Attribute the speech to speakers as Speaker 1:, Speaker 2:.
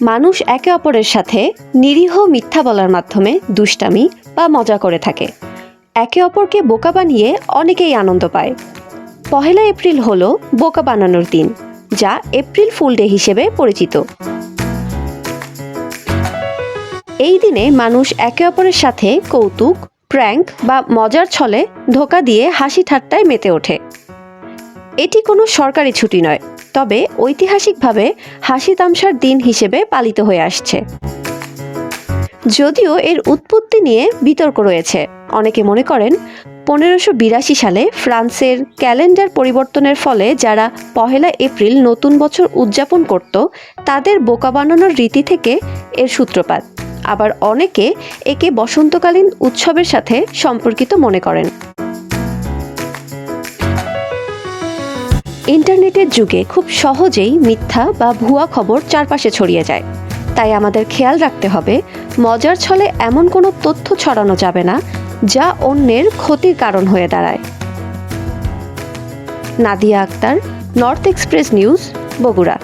Speaker 1: মানুষ একে অপরের সাথে নিরীহ মিথ্যা বলার মাধ্যমে দুষ্টামি বা মজা করে থাকে। একে অপরকে বোকা বানিয়ে অনেকেই আনন্দ পায়। 1 এপ্রিল হলো বোকা বানানোর দিন, যা এপ্রিল ফুল ডে হিসেবে পরিচিত। এই দিনে মানুষ একে অপরের সাথে কৌতুক, প্র্যাঙ্ক বা মজার ছলে ধোঁকা দিয়ে হাসি ঠাট্টায় মেতে ওঠে। এটি কোনো সরকারি ছুটি নয়, তবে ঐতিহাসিকভাবে হাসি তামশার দিন হিসেবে পালিত হয়ে আসছে। যদিও এর উৎপত্তি নিয়ে বিতর্ক রয়েছে। অনেকে মনে করেন 1582 সালে ফ্রান্সের ক্যালেন্ডার পরিবর্তনের ফলে যারা 1 এপ্রিল নতুন বছর উদযাপন করত তাদের বোকা বানানোর রীতি থেকে এর সূত্রপাত। আবার অনেকে একে বসন্তকালীন উৎসবের সাথে সম্পর্কিত মনে করেন। ইন্টারনেটের যুগে খুব সহজেই মিথ্যা বা ভুয়া খবর চারপাশে ছড়িয়ে যায়। তাই আমাদের খেয়াল রাখতে হবে, মজার ছলে এমন কোনো তথ্য ছড়ানো যাবে না যা অন্যের ক্ষতির কারণ হয়ে দাঁড়ায়। Nadia Akter, North Express News, Bogura.